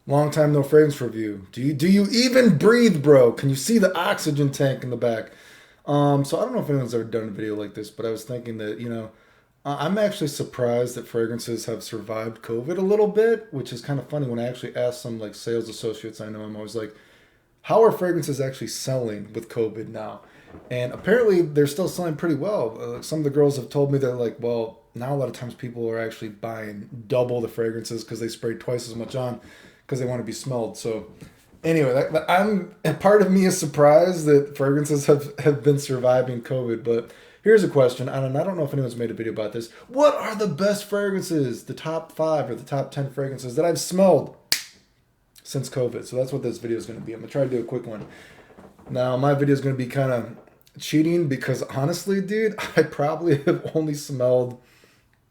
Long time no fragrance review. Do you even breathe, bro? Can you see the oxygen tank in the back? So I don't know if anyone's ever done a video like this, but I was thinking that, I'm actually surprised that fragrances have survived COVID a little bit, which is kind of funny. When I actually ask some like sales associates I know, I'm always like, how are fragrances actually selling with COVID now? And apparently they're still selling pretty well. Some of the girls have told me they're like, well, now a lot of times people are actually buying double the fragrances because they spray twice as much on because they want to be smelled. So anyway, I'm a part of me is surprised that fragrances have been surviving COVID. But here's a question, and I don't know if anyone's made a video about this. What are the best fragrances, the top 5 or the top 10 fragrances that I've smelled since COVID? So that's what this video is going to be. I'm going to try to do a quick one. Now, my video is going to be kind of cheating because honestly, dude, I probably have only smelled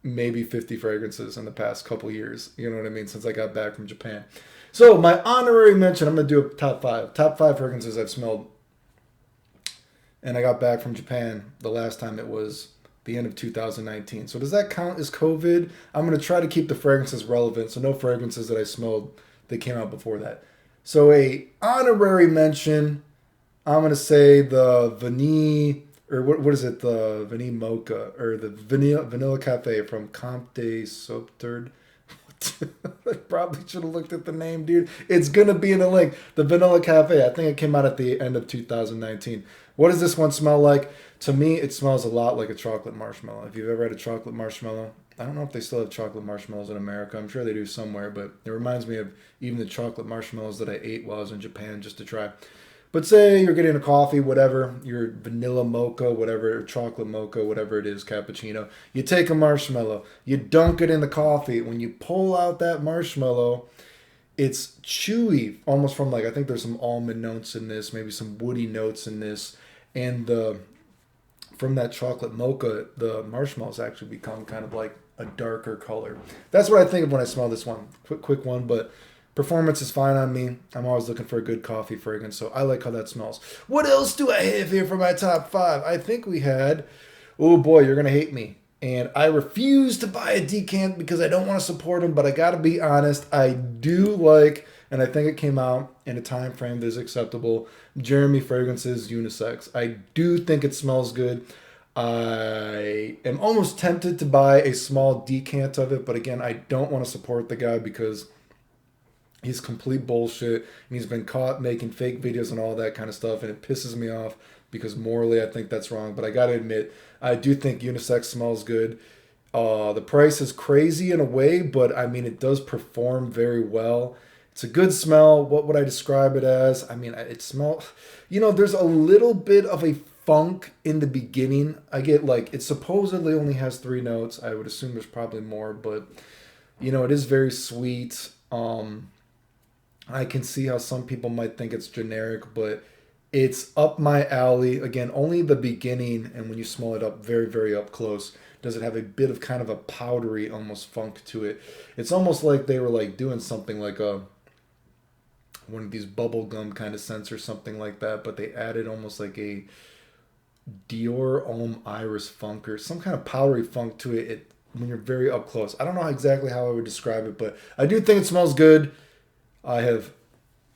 maybe 50 fragrances in the past couple years. You know what I mean? Since I got back from Japan. So, my honorary mention, I'm going to do a top 5. Top 5 fragrances I've smelled. And I got back from Japan the last time it was the end of 2019. So, does that count as COVID? I'm going to try to keep the fragrances relevant. So, no fragrances that I smelled that came out before that. So, a honorary mention, I'm gonna say the Vanille, or what is it? The Vanille Mocha or the Vanilla Cafe from Comte de Sauterne. I probably should have looked at the name, dude. It's gonna be in the link. The Vanilla Cafe. I think it came out at the end of 2019. What does this one smell like? To me, it smells a lot like a chocolate marshmallow. If you've ever had a chocolate marshmallow, I don't know if they still have chocolate marshmallows in America. I'm sure they do somewhere, but it reminds me of even the chocolate marshmallows that I ate while I was in Japan just to try. But say you're getting a coffee, whatever, your vanilla mocha, whatever, chocolate mocha, whatever it is, cappuccino. You take a marshmallow, you dunk it in the coffee. When you pull out that marshmallow, it's chewy, almost from like, I think there's some almond notes in this, maybe some woody notes in this. And from that chocolate mocha, the marshmallows actually become kind of like a darker color. That's what I think of when I smell this one. Quick one, but performance is fine on me. I'm always looking for a good coffee fragrance, so I like how that smells. What else do I have here for my top 5? I think we had, oh boy, you're going to hate me. And I refuse to buy a decant because I don't want to support them, but I got to be honest, I do like, and I think it came out in a time frame that is acceptable, Jeremy Fragrance's Unisex. I do think it smells good. I am almost tempted to buy a small decant of it, but again, I don't want to support the guy because he's complete bullshit and he's been caught making fake videos and all that kind of stuff, and it pisses me off because morally I think that's wrong. But I gotta admit, I do think unisex smells good. The price is crazy in a way, but I mean it does perform very well. It's a good smell. What would I describe it as? I mean, it smells, there's a little bit of a funk in the beginning. I get like, it supposedly only has 3 notes. I would assume there's probably more, but it is very sweet. I can see how some people might think it's generic, but it's up my alley. Again, only the beginning, and when you smell it up very, very up close, does it have a bit of kind of a powdery almost funk to it. It's almost like they were like doing something like a one of these bubble gum kind of scents or something like that, but they added almost like a Dior Homme Iris funk or some kind of powdery funk to it, when you're very up close. I don't know exactly how I would describe it, but I do think it smells good. I have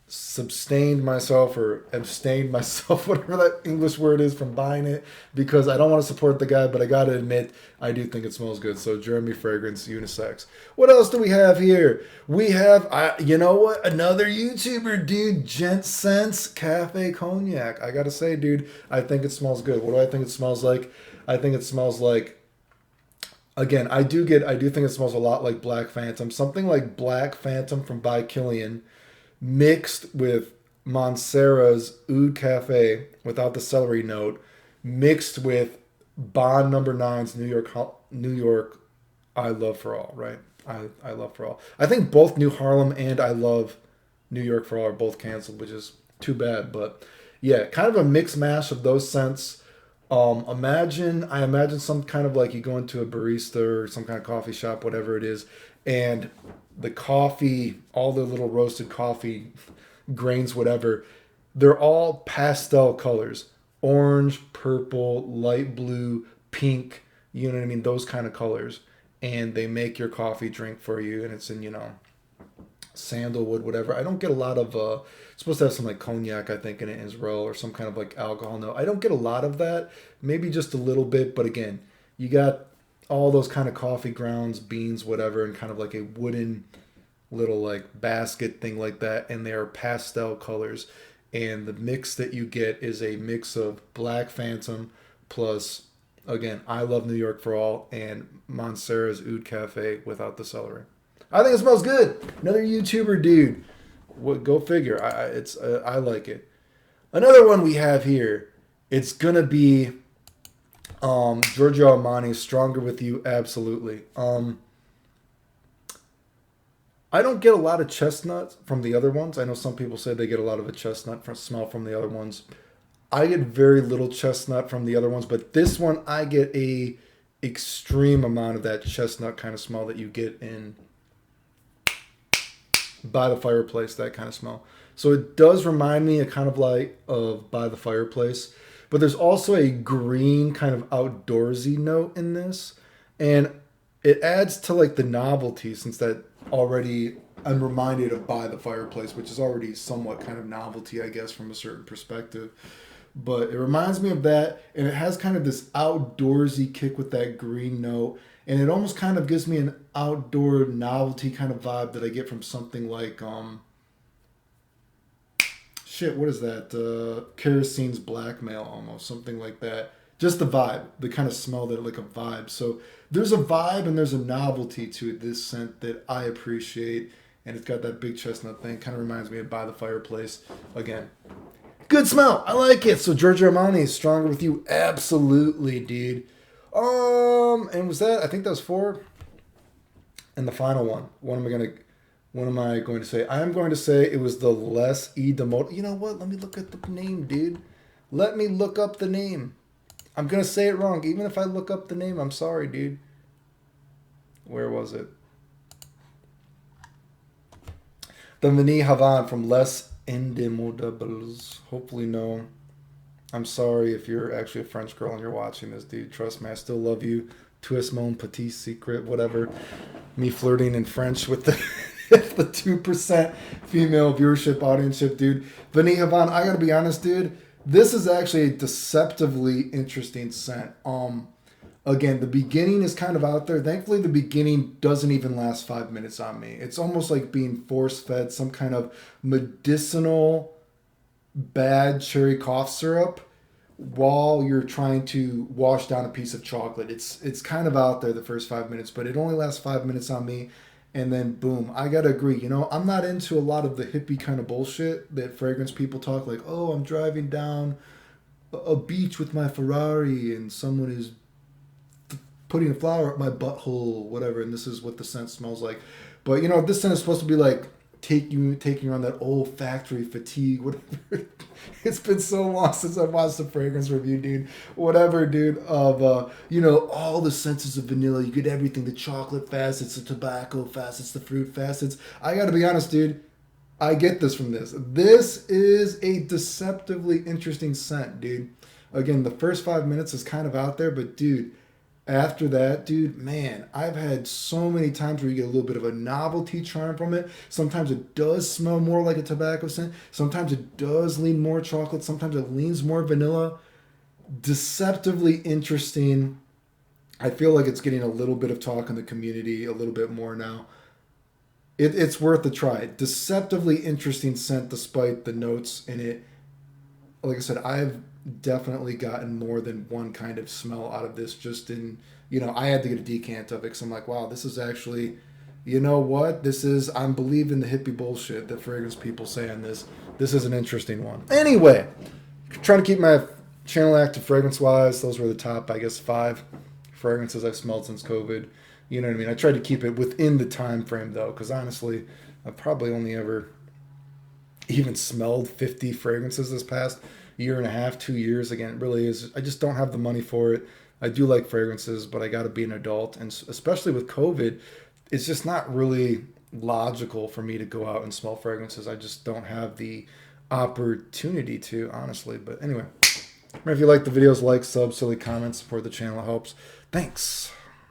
substained myself or abstained myself, whatever that English word is, from buying it because I don't want to support the guy, but I gotta admit, I do think it smells good. So Jeremy Fragrance Unisex. What else do we have here? We have, you know what? Another YouTuber, dude, Gentscents Cafe Cognac. I gotta say, dude, I think it smells good. What do I think it smells like? I think it smells like, again, I do think it smells a lot like Black Phantom. Something like Black Phantom from By Killian mixed with Montserrat's Oud Cafe without the celery note, mixed with Bond Number Nine's New York I Love for All, right? I Love for All. I think both New Harlem and I Love New York for All are both canceled, which is too bad. But yeah, kind of a mix mash of those scents. I imagine some kind of like you go into a barista or some kind of coffee shop, whatever it is, and the coffee, all the little roasted coffee grains, whatever, they're all pastel colors: orange, purple, light blue, pink. You know what I mean? Those kind of colors, and they make your coffee drink for you, and it's in sandalwood, whatever. I don't get a lot of. It's supposed to have some like cognac, I think, in it as well, or some kind of like alcohol. No, I don't get a lot of that. Maybe just a little bit, but again, you got all those kind of coffee grounds, beans, whatever, and kind of like a wooden little like basket thing like that, and they are pastel colors. And the mix that you get is a mix of Black Phantom plus, again, I Love New York for All and Montserrat's Oud Cafe without the celery. I think it smells good. Another YouTuber dude. What? Go figure. I like it. Another one we have here. It's gonna be Giorgio Armani's Stronger with You. Absolutely. I don't get a lot of chestnut from the other ones. I know some people say they get a lot of a chestnut smell from the other ones. I get very little chestnut from the other ones, but this one I get a extreme amount of that chestnut kind of smell that you get in By the Fireplace, that kind of smell. So it does remind me kind of like of By the Fireplace, but there's also a green kind of outdoorsy note in this, and it adds to like the novelty, since that already I'm reminded of By the Fireplace, which is already somewhat kind of novelty, I guess, from a certain perspective. But it reminds me of that, and it has kind of this outdoorsy kick with that green note, and it almost kind of gives me an outdoor novelty kind of vibe that I get from something like what is that? Kerosene's Blackmail, almost something like that. Just the vibe, the kind of smell that like a vibe. So there's a vibe and there's a novelty to it, this scent, that I appreciate, and it's got that big chestnut thing. Kind of reminds me of By the Fireplace again. Good smell. I like it. So Giorgio Armani is Stronger with You. Absolutely, dude. And was that? I think that was 4. And the final one. What am I going to say? I am going to say it was the Les Indemodables. You know what? Let me look at the name, dude. Let me look up the name. I'm going to say it wrong. Even if I look up the name, I'm sorry, dude. Where was it? The Vanille Havane from Les Indemodables. Hopefully no. I'm sorry if you're actually a French girl and you're watching this, dude. Trust me, I still love you. Twist mon petit secret, whatever. Me flirting in French with the the 2% female viewership, audienceship, dude. Vanille Havane, I gotta be honest, dude. This is actually a deceptively interesting scent. Again, the beginning is kind of out there. Thankfully, the beginning doesn't even last 5 minutes on me. It's almost like being force-fed some kind of medicinal bad cherry cough syrup while you're trying to wash down a piece of chocolate. It's kind of out there the first 5 minutes, but it only lasts 5 minutes on me. And then boom, I gotta agree. You know, I'm not into a lot of the hippie kind of bullshit that fragrance people talk like, oh, I'm driving down a beach with my Ferrari and someone is putting a flower up my butthole, whatever, and this is what the scent smells like. But you know, this scent is supposed to be like taking you on that old factory fatigue, whatever. It's been so long since I watched the fragrance review, dude. Whatever, dude. Of you know, all the senses of vanilla. You get everything: the chocolate facets, the tobacco facets, the fruit facets. I gotta be honest, dude. I get this from this. This is a deceptively interesting scent, dude. Again, the first 5 minutes is kind of out there, but dude, after that, dude, man, I've had so many times where you get a little bit of a novelty charm from it. Sometimes it does smell more like a tobacco scent. Sometimes it does lean more chocolate. Sometimes it leans more vanilla. Deceptively interesting. I feel like it's getting a little bit of talk in the community a little bit more now. It's worth a try. Deceptively interesting scent despite the notes in it. Like I said, I've definitely gotten more than one kind of smell out of this just in, you know, I had to get a decant of it because I'm like, wow, this is actually, you know what? I'm believing the hippie bullshit that fragrance people say on this. This is an interesting one. Anyway, trying to keep my channel active fragrance-wise. Those were the top, I guess, 5 fragrances I've smelled since COVID. You know what I mean? I tried to keep it within the time frame, though, because honestly, I've probably only ever even smelled 50 fragrances this past year and a half, 2 years. Again, it really is. I just don't have the money for it. I do like fragrances, but I got to be an adult. And especially with COVID, it's just not really logical for me to go out and smell fragrances. I just don't have the opportunity to, honestly. But anyway, remember if you like the videos, like, sub, silly comments, support the channel. It helps. Thanks.